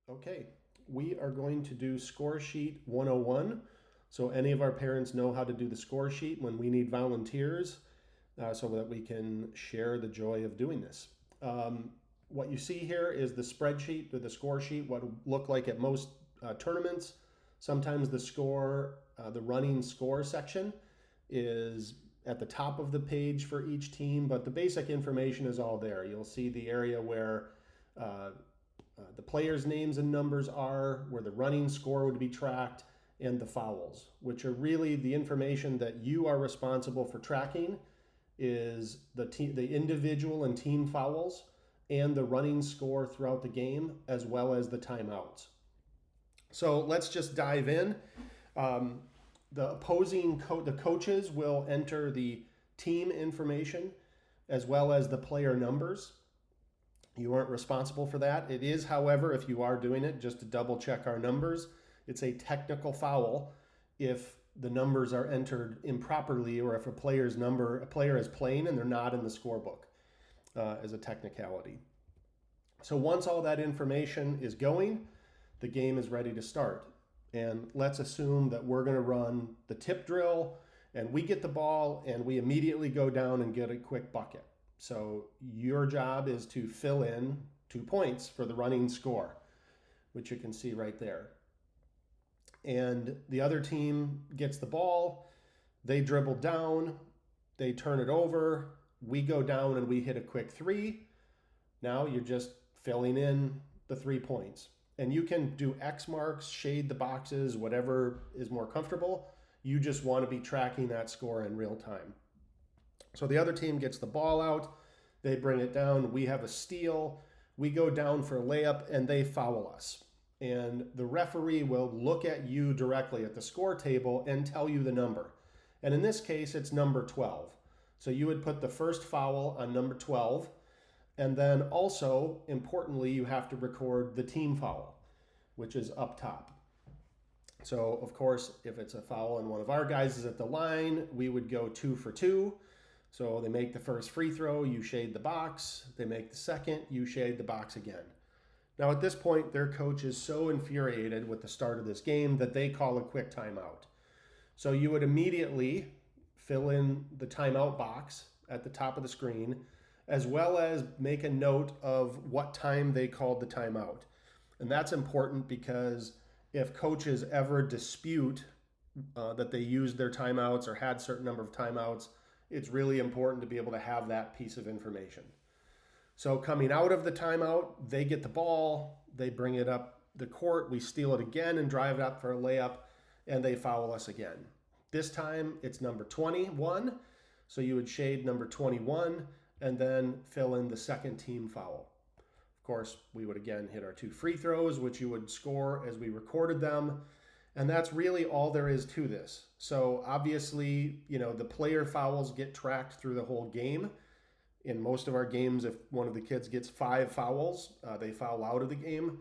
Okay, we are going to do score sheet 101. So any of our parents know how to do the score sheet when we need volunteers so that we can share the joy of doing this. Um, what you see here is the spreadsheet or the score sheet, what would look like at most tournaments. Sometimes the score, the running score section is at the top of the page for each team, but the basic information is all there. You'll see the area where uh, the players' names and numbers are, where the running score would be tracked, and the fouls, which are really the information that you are responsible for tracking, is the individual and team fouls and the running score throughout the game, as well as the timeouts. So let's just dive in. Um, the coaches will enter the team information as well as the player numbers. You aren't responsible for that. It is, however, if you are doing it, just to double check our numbers, it's a technical foul if the numbers are entered improperly or if a player is playing and they're not in the scorebook as a technicality. So once all that information is going, the game is ready to start. And let's assume that we're going to run the tip drill and we get the ball and we immediately go down and get a quick bucket. So your job is to fill in 2 points for the running score, which you can see right there. And the other team gets the ball, they dribble down, they turn it over, we go down and we hit a quick three. Now you're just filling in the 3 points. And you can do X marks, shade the boxes, whatever is more comfortable. You just want to be tracking that score in real time. So the other team gets the ball out, they bring it down, we have a steal, we go down for a layup, and they foul us. And the referee will look at you directly at the score table and tell you the number. And in this case, it's number 12. So you would put the first foul on number 12, and then also, importantly, you have to record the team foul, which is up top. So, of course, if it's a foul and one of our guys is at the line, we would go 2 for 2. So they make the first free throw, you shade the box. They make the second, you shade the box again. Now, at this point, their coach is so infuriated with the start of this game that they call a quick timeout. So you would immediately fill in the timeout box at the top of the screen, as well as make a note of what time they called the timeout. And that's important because if coaches ever dispute that they used their timeouts or had a certain number of timeouts, it's really important to be able to have that piece of information. So coming out of the timeout, they get the ball, they bring it up the court, we steal it again and drive it up for a layup, and they foul us again. This time it's number 21, so you would shade number 21 and then fill in the second team foul. Of course, we would again hit our 2 free throws, which you would score as we recorded them. And that's really all there is to this. So obviously, the player fouls get tracked through the whole game. In most of our games, if one of the kids gets 5 fouls, they foul out of the game.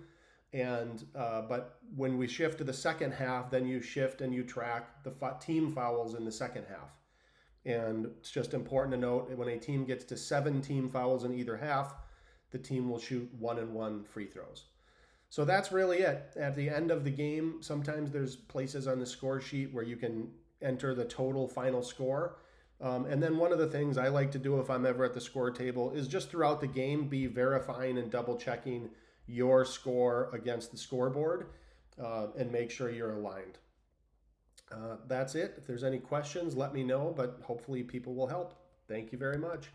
But when we shift to the second half, then you shift and you track the team fouls in the second half. And it's just important to note when a team gets to 7 team fouls in either half, the team will shoot 1-and-1 free throws. So that's really it. At the end of the game, sometimes there's places on the score sheet where you can enter the total final score. And then one of the things I like to do if I'm ever at the score table is just throughout the game be verifying and double checking your score against the scoreboard and make sure you're aligned. That's it. If there's any questions, let me know, but hopefully people will help. Thank you very much.